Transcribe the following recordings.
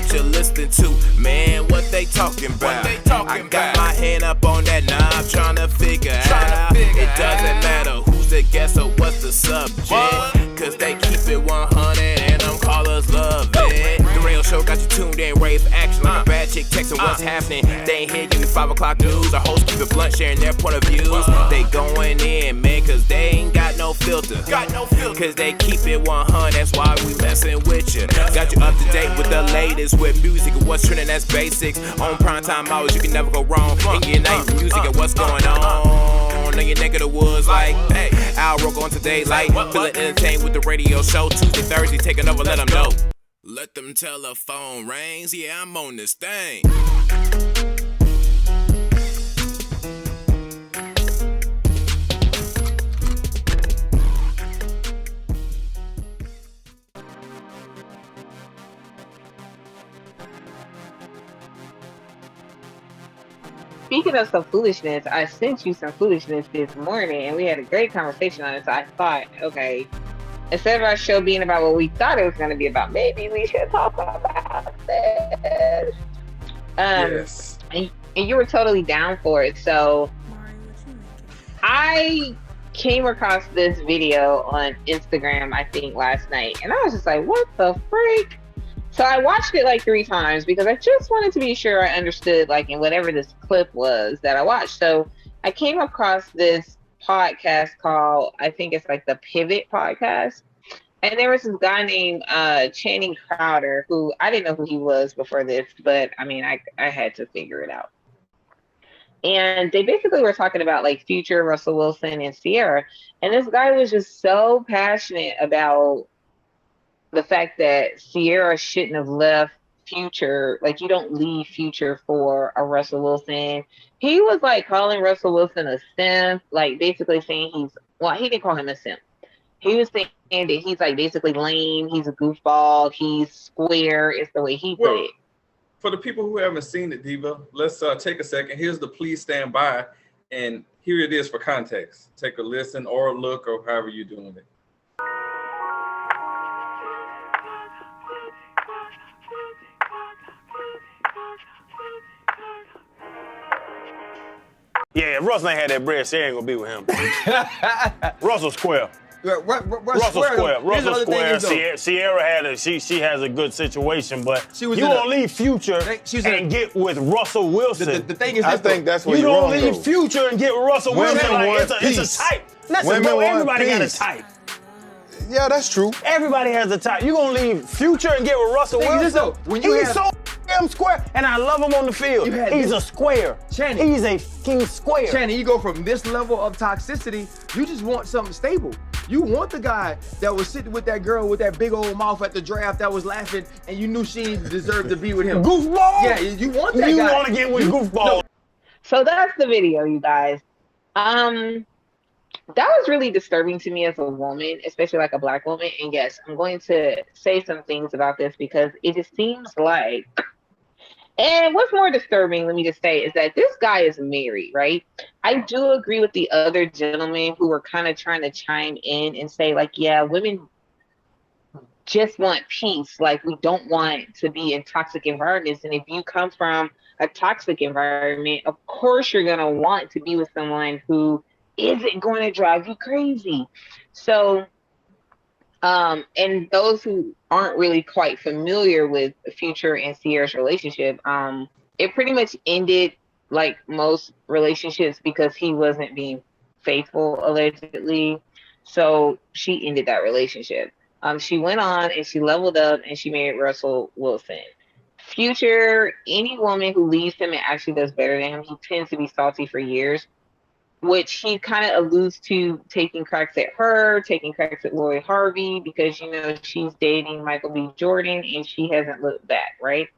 what you're listening to. Man, what they talking about? I got my hand up on that knob, trying to figure out. It doesn't matter who's the guest or what's the subject, cause they keep it 100 and them callers love it. The radio show got you tuned in, ready for action like a bad chick texting what's happening. They ain't here giving 5 o'clock news. Our hosts keep it blunt, sharing their point of views. They going in, man, cause they ain't got no filter. Cause they keep it 100, that's why we messing with you. Got you up to date with the latest with music and what's trending, that's basics. On primetime hours, you can never go wrong. And your night music and what's going on in your neck of the woods, like, hey, Al Roco on today, like, feeling entertained with the radio show. Tuesday, Thursday, taking over, let them know. Let them telephone rings, yeah, I'm on this thing. Speaking of some foolishness, I sent you some foolishness this morning, and we had a great conversation on it. So I thought, okay, instead of our show being about what we thought it was going to be about, maybe we should talk about this. Yes. And you were totally down for it. So I came across this video on Instagram, I think, last night, and I was just like, what the freak? So I watched it like 3 times because I just wanted to be sure I understood, like, in whatever this clip was that I watched. So I came across this podcast called, I think it's like the Pivot podcast. And there was this guy named Channing Crowder, who I didn't know who he was before this, but I mean, I had to figure it out. And they basically were talking about like Future, Russell Wilson, and Ciara. And this guy was just so passionate about the fact that Ciara shouldn't have left Future. Like, you don't leave Future for a Russell Wilson. He was like calling Russell Wilson a simp, like basically saying he didn't call him a simp. He was saying that he's like basically lame, he's a goofball, he's square, is the way he put it. For the people who haven't seen it, Diva, let's take a second. Here's the please stand by, and here it is for context. Take a listen or a look or however you're doing it. Yeah, if Russell ain't had that bread, she ain't gonna be with him. Russell square. Russell square. Ciara she has a good situation, but you gonna leave Future and get with Russell Wilson. The thing is, I think that's what you you're don't wrong, leave though. Future and get with Russell Wilson. Like, it's a type. Listen, bro, everybody got a type. Yeah, that's true. Everybody has a type. You gonna leave Future and get with Russell Wilson? He's so damn square, and I love him on the field. He's a square. Channing. He's a fucking square. Channing, you go from this level of toxicity, you just want something stable. You want the guy that was sitting with that girl with that big old mouth at the draft that was laughing, and you knew she deserved to be with him. Goofball? Yeah, you want that guy. You want to get with Goofball. So that's the video, you guys. That was really disturbing to me as a woman, especially like a Black woman. And yes, I'm going to say some things about this because it just seems like, and what's more disturbing, let me just say, is that this guy is married, right? I do agree with the other gentlemen who were kind of trying to chime in and say, like, yeah, women just want peace. Like, we don't want to be in toxic environments. And if you come from a toxic environment, of course you're going to want to be with someone who isn't going to drive you crazy. So, and those who aren't really quite familiar with Future and Ciara's relationship, it pretty much ended like most relationships because he wasn't being faithful, allegedly. So she ended that relationship. She went on and she leveled up and she married Russell Wilson. Future, any woman who leaves him and actually does better than him, he tends to be salty for years, which he kind of alludes to taking cracks at her, taking cracks at Lori Harvey, because, you know, she's dating Michael B. Jordan and she hasn't looked back, right?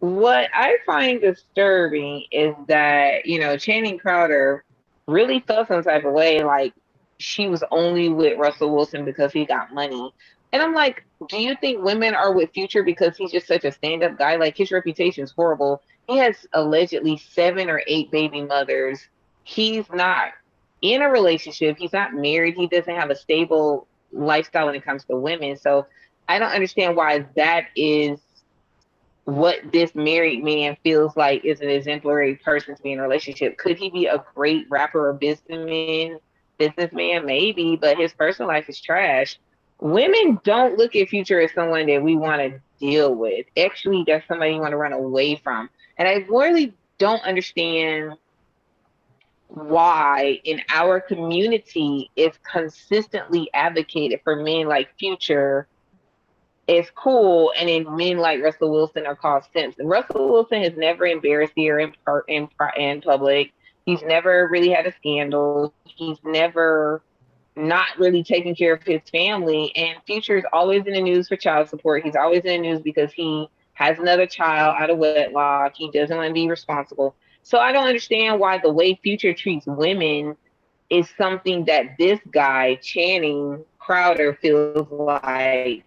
What I find disturbing is that, you know, Channing Crowder really felt some type of way, like she was only with Russell Wilson because he got money. And I'm like, do you think women are with Future because he's just such a stand-up guy? Like, his reputation is horrible. He has allegedly 7 or 8 baby mothers. He's not in a relationship. He's not married. He doesn't have a stable lifestyle when it comes to women. So I don't understand why that is what this married man feels like is an exemplary person to be in a relationship. Could he be a great rapper or businessman? Maybe, but his personal life is trash. Women don't look at Future as someone that we want to deal with. Actually, that's somebody you want to run away from. And I really don't understand why in our community it's consistently advocated for men like Future is cool, and then men like Russell Wilson are called simps. And Russell Wilson has never embarrassed her in public. He's never really had a scandal. He's never not really taking care of his family. And Future is always in the news for child support. He's always in the news because he has another child out of wedlock. He doesn't want to be responsible. So I don't understand why the way Future treats women is something that this guy, Channing Crowder, feels like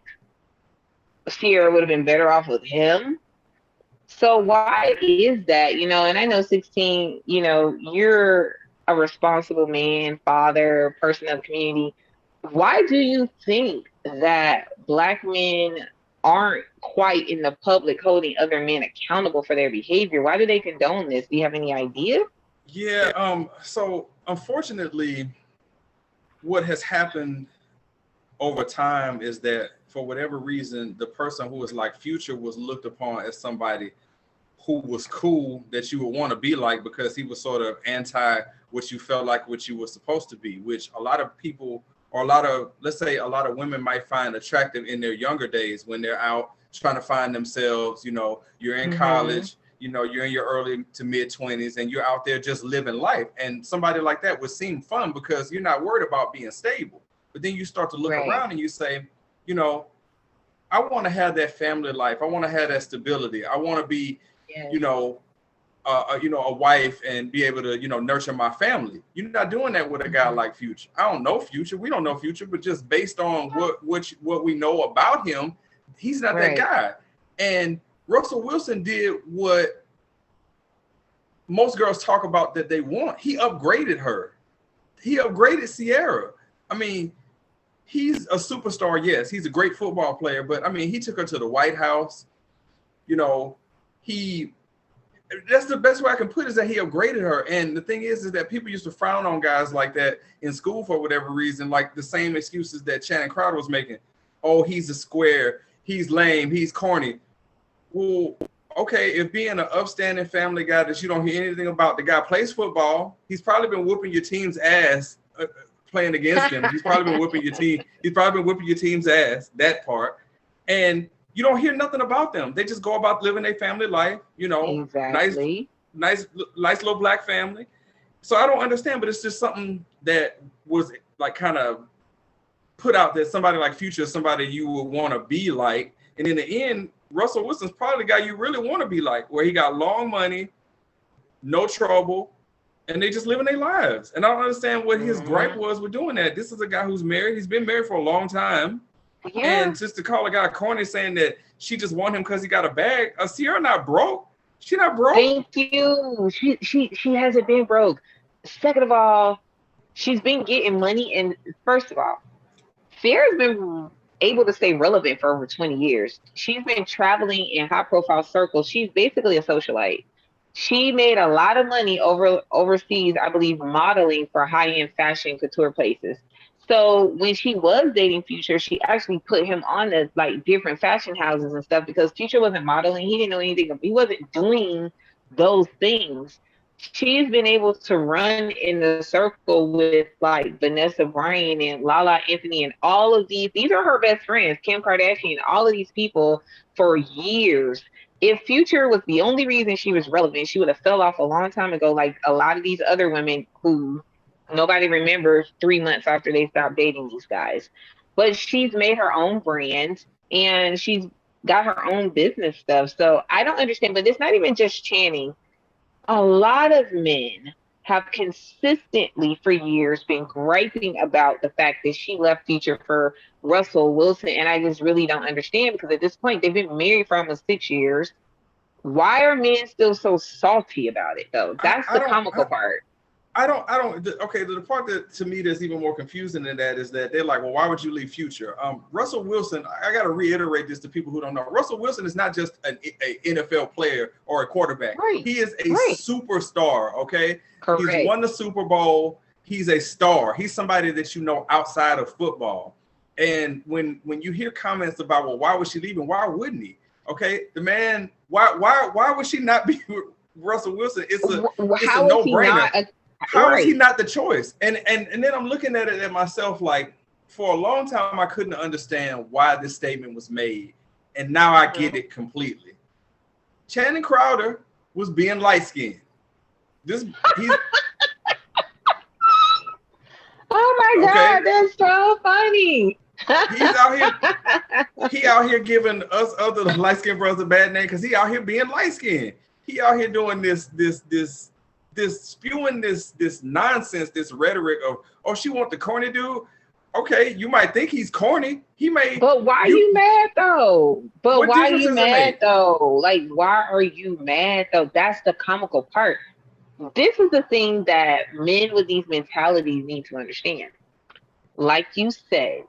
Ciara would have been better off with him. So why is that? And I know 16, you're a responsible man, father, person of the community. Why do you think that Black men aren't quite in the public holding other men accountable for their behavior? Why do they condone this? Do you have any idea? Yeah, so unfortunately, what has happened over time is that for whatever reason, the person who was like Future was looked upon as somebody who was cool that you would want to be like, because he was sort of anti what you felt like what you were supposed to be, which a lot of people, or let's say a lot of women might find attractive in their younger days when they're out trying to find themselves. You're in college, you're in your early to mid 20s, and you're out there just living life. And somebody like that would seem fun because you're not worried about being stable. But then you start to look around and you say, I want to have that family life. I want to have that stability. I want to be, a wife and be able to, nurture my family. You're not doing that with a guy like Future. I don't know Future. We don't know Future, but just based on what we know about him, he's not that guy. And Russell Wilson did what most girls talk about that they want. He upgraded her. He upgraded Ciara. I mean, he's a superstar. Yes, he's a great football player, but I mean, he took her to the White House. That's the best way I can put it, is that he upgraded her. And the thing is that people used to frown on guys like that in school for whatever reason, like the same excuses that Channing Crowder was making. Oh, he's a square. He's lame. He's corny. Well, okay, if being an upstanding family guy that you don't hear anything about, the guy plays football. He's probably been whooping your team's ass playing against him. He's probably been whooping your team. He's probably been whooping your team's ass, that part. And you don't hear nothing about them. They just go about living their family life, Exactly. nice little Black family. So I don't understand, but it's just something that was like kind of put out that somebody like Future is somebody you would want to be like. And in the end, Russell Wilson's probably the guy you really want to be like, where he got long money, no trouble, and they just living their lives. And I don't understand what his gripe was with doing that. This is a guy who's married. He's been married for a long time. Yeah. And just to call a guy corny saying that she just want him because he got a bag. Ciara not broke. She not broke. Thank you. She hasn't been broke. Second of all, she's been getting money. And first of all, Ciara's been able to stay relevant for over 20 years. She's been traveling in high profile circles. She's basically a socialite. She made a lot of money overseas, I believe, modeling for high-end fashion couture places. So when she was dating Future, she actually put him on the like different fashion houses and stuff, because Future wasn't modeling. He didn't know anything. He wasn't doing those things. She's been able to run in the circle with like Vanessa Bryan and Lala Anthony and all of these. These are her best friends, Kim Kardashian, all of these people for years. If Future was the only reason she was relevant, she would have fell off a long time ago, like a lot of these other women who nobody remembers 3 months after they stopped dating these guys. But she's made her own brand and she's got her own business stuff. So I don't understand, but it's not even just Channing. A lot of men have consistently for years been griping about the fact that she left Future for Russell Wilson. And I just really don't understand, because at this point they've been married for almost 6 years. Why are men still so salty about it though? That's the comical part. I don't. Okay, the part that to me that's even more confusing than that is that they're like, well, why would you leave Future? Russell Wilson. I got to reiterate this to people who don't know. Russell Wilson is not just a NFL player or a quarterback. Right. He is a Right. superstar. Okay, Correct. He's won the Super Bowl. He's a star. He's somebody that you know outside of football. And when you hear comments about, well, why was she leaving? Why wouldn't he? Okay, the man. Why would she not be with Russell Wilson? It's a no-brainer. How is he not the choice? And then I'm looking at it at myself like, for a long time I couldn't understand why this statement was made, and now I get it completely. Channing Crowder was being light-skinned. Oh my God, that's so funny. He out here giving us other light-skinned brothers a bad name because he out here being light-skinned. He out here doing this spewing this nonsense, this rhetoric of, oh, she want the corny dude. Okay, you might think he's corny. He may. But why are you mad though? But why are you mad though? Like, why are you mad though? That's the comical part. This is the thing that men with these mentalities need to understand. Like you said,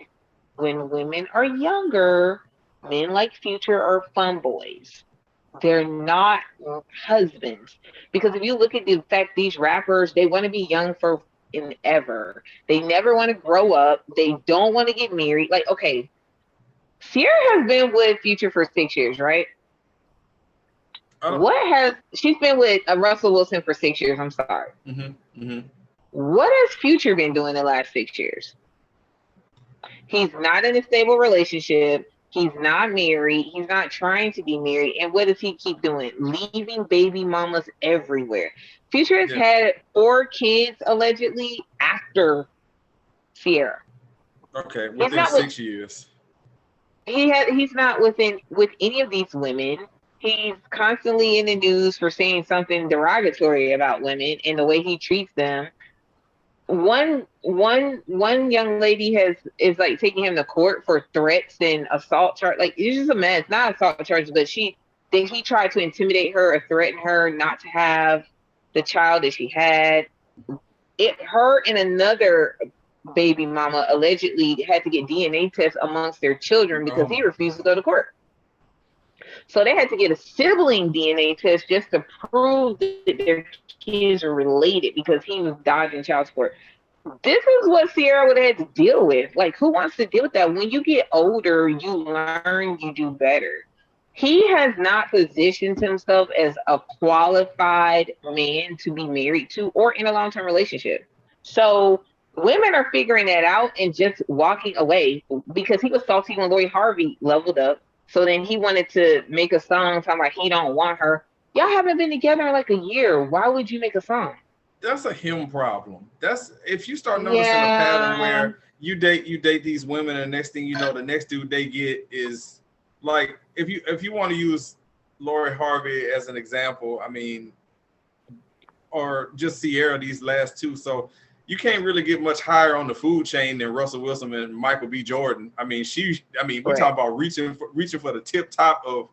when women are younger, men like Future are fun boys. They're not husbands. Because if you look at the fact these rappers, they want to be young forever. They never want to grow up. They don't want to get married. Like, okay, Ciara has been with Future for 6 years, right? She's been with Russell Wilson for 6 years, I'm sorry. What has Future been doing the last 6 years? He's not in a stable relationship. He's not married. He's not trying to be married. And what does he keep doing? Leaving baby mamas everywhere. Future has had 4 kids allegedly after Ciara. Okay, within 6 years. He's not with any of these women. He's constantly in the news for saying something derogatory about women and the way he treats them. One young lady is like taking him to court for threats and assault charge. Like, it's just a mess. Not assault charges, but he tried to intimidate her or threaten her not to have the child that she had. Her and another baby mama allegedly had to get DNA tests amongst their children because he refused to go to court. So they had to get a sibling DNA test just to prove that their kids are related because he was dodging child support. This is what Ciara would have had to deal with. Like, who wants to deal with that? When you get older, you learn, you do better. He has not positioned himself as a qualified man to be married to or in a long-term relationship. So women are figuring that out and just walking away because he was salty when Lori Harvey leveled up. So then he wanted to make a song talking about he don't want her. Y'all haven't been together in like a year. Why would you make a song? That's a him problem. That's if you start noticing a pattern where you date these women, and the next thing you know, the next dude they get is like, if you want to use Lori Harvey as an example, I mean, or just Ciara, these last two. So you can't really get much higher on the food chain than Russell Wilson and Michael B. Jordan. I mean, we talk about reaching for the tip top of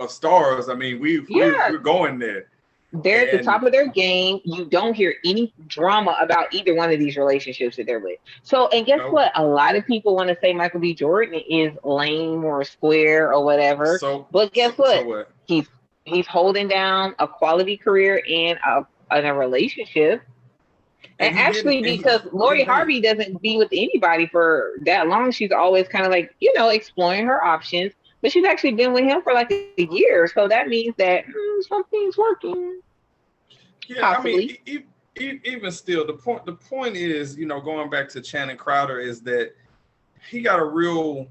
stars. I mean, we're going there. They're at the top of their game. You don't hear any drama about either one of these relationships that they're with. So, and guess what? A lot of people want to say Michael B. Jordan is lame or square or whatever. But guess what? He's holding down a quality career and a relationship. And actually, because Lori Harvey doesn't be with anybody for that long, she's always kind of like, exploring her options. But she's actually been with him for like a year. So that means that something's working. Yeah, possibly. I mean, even still, the point is, going back to Channing Crowder, is that he got a real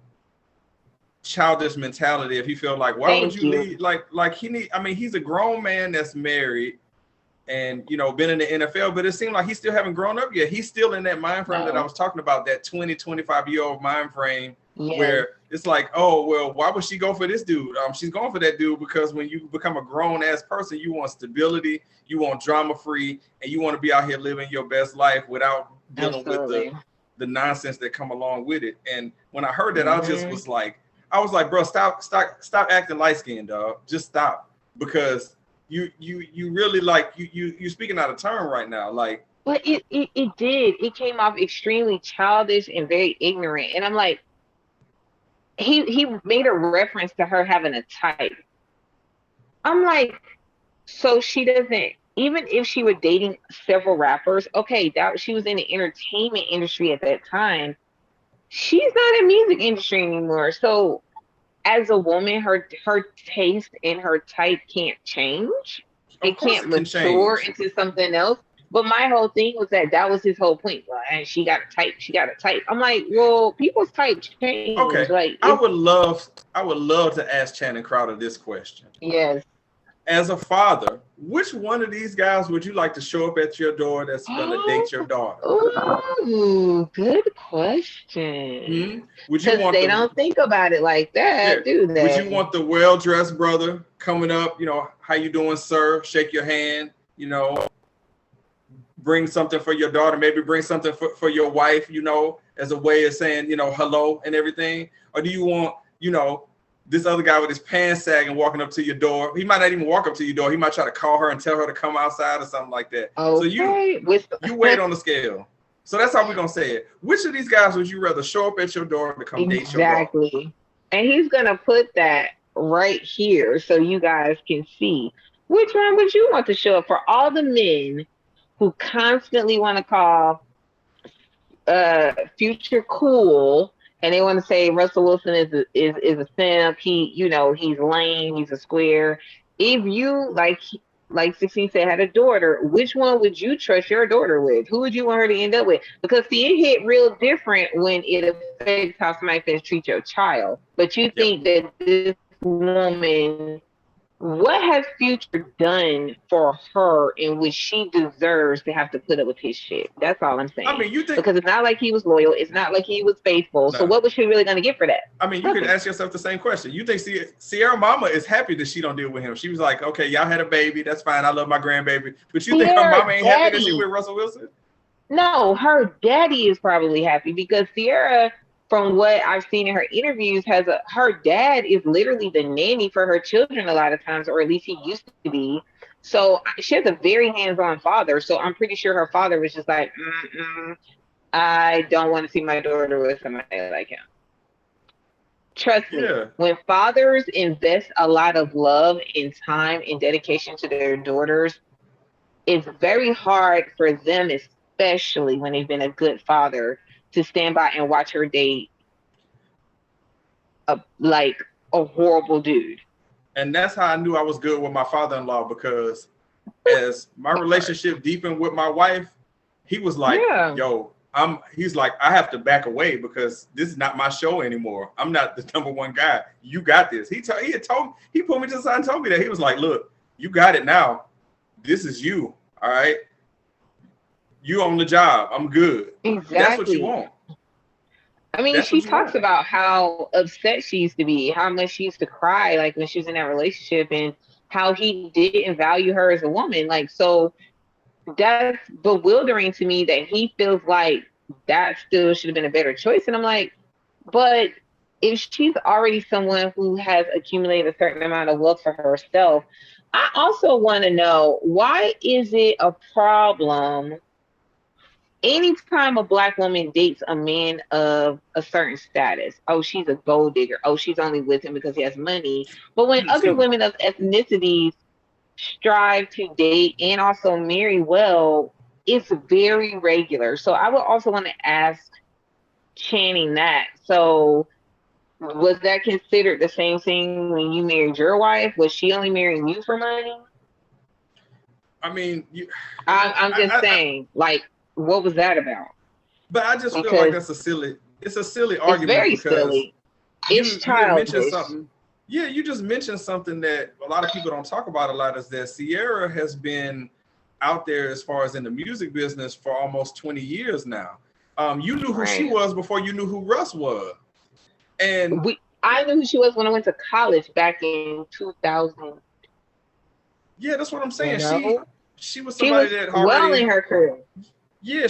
childish mentality. If he felt like, why would you leave? Like he's a grown man that's married and, been in the NFL, but it seemed like he still haven't grown up yet. He's still in that mind frame that I was talking about, that 25-year-old mind frame. Yes. Where it's like, oh, well, why would she go for this dude? She's going for that dude because when you become a grown-ass person, you want stability, you want drama-free, and you want to be out here living your best life without dealing with the nonsense that come along with it. And when I heard that, I was like, bro, stop acting light-skinned, dog. Just stop. Because you really, like, you're speaking out of turn right now. Like, But it did. It came off extremely childish and very ignorant. And I'm like, he made a reference to her having a type. I'm like, so she doesn't, even if she were dating several rappers, okay, that she was in the entertainment industry at that time. She's not in music industry anymore. So as a woman, her taste and her type can't change. Of It course can't it can mature change. into something else. But my whole thing was that was his whole point. Well, and she got a type. She got a type. I'm like, well, people's type change. Okay. Like, I would love to ask Channing Crowder this question. yes. As a father, which one of these guys would you like to show up at your door that's gonna date your daughter? Ooh, good question. Would you Because want they don't think about it like that, do they? Would you want the well-dressed brother coming up, how you doing, sir? Shake your hand, bring something for your daughter, maybe bring something for your wife, as a way of saying, hello and everything? Or do you want, this other guy with his pants sagging walking up to your door? He might not even walk up to your door. He might try to call her and tell her to come outside or something like that. Okay. So you wait on the scale. So that's how we're going to say it. Which of these guys would you rather show up at your door to come date your daughter? Exactly. And he's going to put that right here so you guys can see. Which one would you want to show up for? All the men who constantly want to call Future cool, and they want to say Russell Wilson is a simp. He's lame. He's a square. If you like 16 said, had a daughter, which one would you trust your daughter with? Who would you want her to end up with? Because see, it hit real different when it affects how somebody can treat your child. But you think that this woman, what has Future done for her in which she deserves to have to put up with his shit? That's all I'm saying. I mean, you think, because it's not like he was loyal. It's not like he was faithful. No. So what was she really going to get for that? I mean, you could ask yourself the same question. You think Ciara mama is happy that she don't deal with him? She was like, okay, y'all had a baby. That's fine. I love my grandbaby. But you think her mama ain't happy that she with Russell Wilson? No, her daddy is probably happy because Ciara, from what I've seen in her interviews, her dad is literally the nanny for her children a lot of times, or at least he used to be. So she has a very hands-on father. So I'm pretty sure her father was just like, I don't want to see my daughter with somebody like him. Trust me, when fathers invest a lot of love and time and dedication to their daughters, it's very hard for them, especially when they've been a good father, to stand by and watch her date a horrible dude. And that's how I knew I was good with my father-in-law, because as my relationship deepened with my wife, he was like, he's like, I have to back away because this is not my show anymore. I'm not the number one guy. You got this. He put me to the side and told me that. He was like, look, you got it now. This is you. All right. You on the job. I'm good. Exactly. That's what you want. I mean, she talks about how upset she used to be, how much she used to cry, like when she was in that relationship, and how he didn't value her as a woman. Like, so that's bewildering to me that he feels like that still should have been a better choice. And I'm like, but if she's already someone who has accumulated a certain amount of wealth for herself, I also want to know, why is it a problem anytime a Black woman dates a man of a certain status? Oh, she's a gold digger. Oh, she's only with him because he has money. But when other women of ethnicities strive to date and also marry well, it's very regular. So I would also want to ask Channing that. So was that considered the same thing when you married your wife? Was she only marrying you for money? I mean, I'm just saying, what was that about? But I just feel like it's a silly argument. It's very silly. It's childish. You just mentioned something that a lot of people don't talk about a lot, is that Ciara has been out there as far as in the music business for almost 20 years now. You knew who she was before you knew who Russ was. And I knew who she was when I went to college back in 2000. Yeah, that's what I'm saying. She was somebody that already well in her career. Yeah,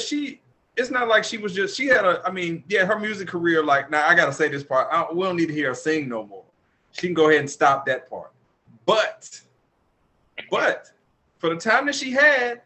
it's not like she was just, her music career, now I got to say this part. We don't need to hear her sing no more. She can go ahead and stop that part. But for the time that she had,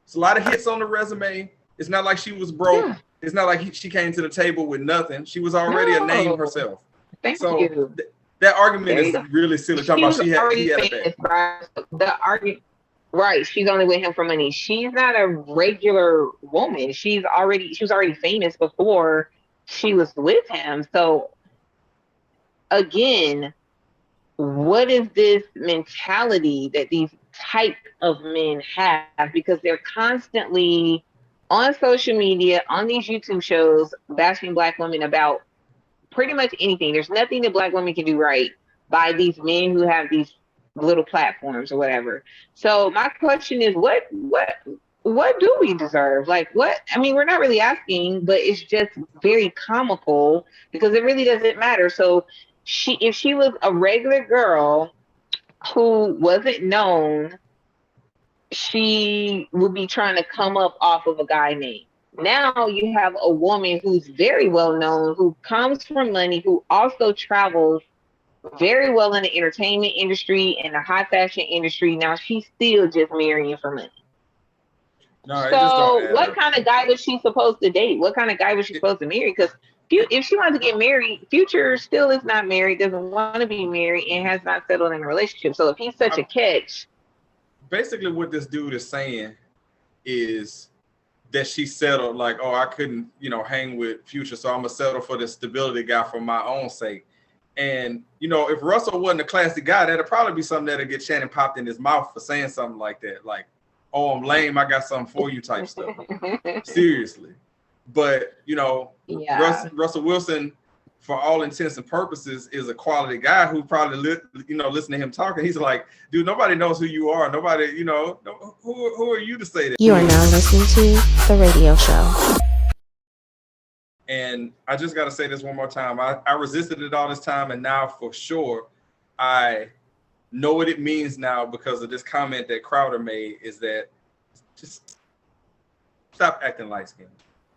It's a lot of hits on the resume. It's not like she was broke. Yeah. It's not like she came to the table with nothing. She was already a name herself. Thank you. That argument is really silly. Talking about he had a bad. The argument, right? She's only with him for money. She's not a regular woman. She was already famous before she was with him. So again, what is this mentality that these type of men have? Because they're constantly on social media, on these YouTube shows, bashing Black women about pretty much anything. There's nothing that Black women can do right by these men who have these little platforms or whatever. So my question is, what do we deserve? Like, what? I mean, we're not really asking, but it's just very comical because it really doesn't matter. So if she was a regular girl who wasn't known, she would be trying to come up off of a guy name. Now you have a woman who's very well known, who comes from money, who also travels very well in the entertainment industry and the high fashion industry. Now she's still just marrying for money. No, so what kind of guy was she supposed to date? What kind of guy was she supposed to marry? Because if she wanted to get married, Future still is not married, doesn't want to be married, and has not settled in a relationship. So if he's such a catch. Basically what this dude is saying is that she settled, like, oh, I couldn't, hang with Future, so I'm gonna settle for this stability guy for my own sake. And if Russell wasn't a classy guy, that'd probably be something that'd get Shannon popped in his mouth for saying something like that, like, oh, I'm lame, I got something for you type stuff. Seriously. But Russell Wilson, for all intents and purposes, is a quality guy who probably listen to him talking. He's like, dude, nobody knows who you are. Nobody, who are you to say that? You are now listening to The Radio Show. And I just got to say this one more time. I resisted it all this time, and now for sure, I know what it means now because of this comment that Crowder made, is that just stop acting light-skinned.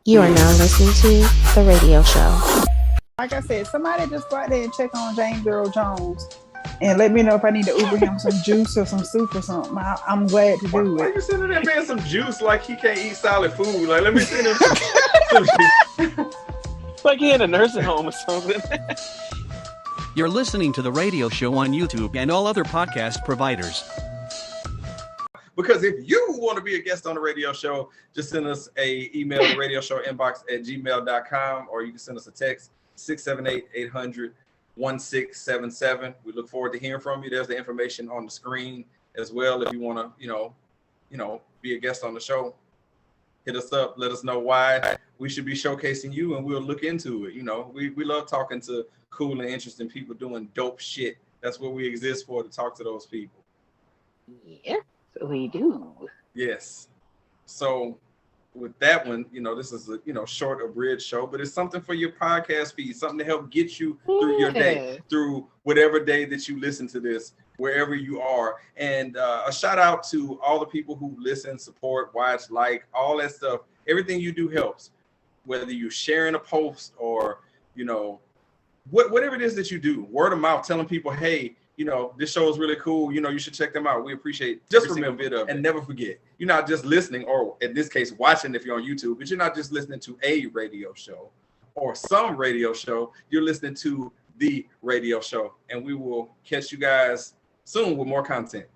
You are now listening to The Radio Show. Like I said, somebody just go out there and check on James Earl Jones and let me know if I need to Uber him some juice or some soup or something. I'm glad to do it. Why are you sending that man some juice like he can't eat solid food? Like, let me send him some juice. Like he in a nursing home or something. You're listening to The Radio Show on YouTube and all other podcast providers. Because if you want to be a guest on the radio show, just send us a email to radioshowinbox@gmail.com, or you can send us a text 678-800-1677. We look forward to hearing from you. There's the information on the screen as well. If you want to, be a guest on the show, hit us up. Let us know why we should be showcasing you, and we'll look into it. We love talking to cool and interesting people doing dope shit. That's what we exist for, to talk to those people. Yeah. So we do. Yes. So with that one, this is a short abridged show, but it's something for your podcast feed, something to help get you through your day, through whatever day that you listen to this, wherever you are. And a shout out to all the people who listen, support, watch, like, all that stuff. Everything you do helps, whether you're sharing a post or whatever it is that you do. Word of mouth, telling people, hey, this show is really cool. You should check them out. We appreciate just remember bit of it. And never forget, you're not just listening, or in this case, watching if you're on YouTube, but you're not just listening to a radio show or some radio show. You're listening to the radio show. And we will catch you guys soon with more content.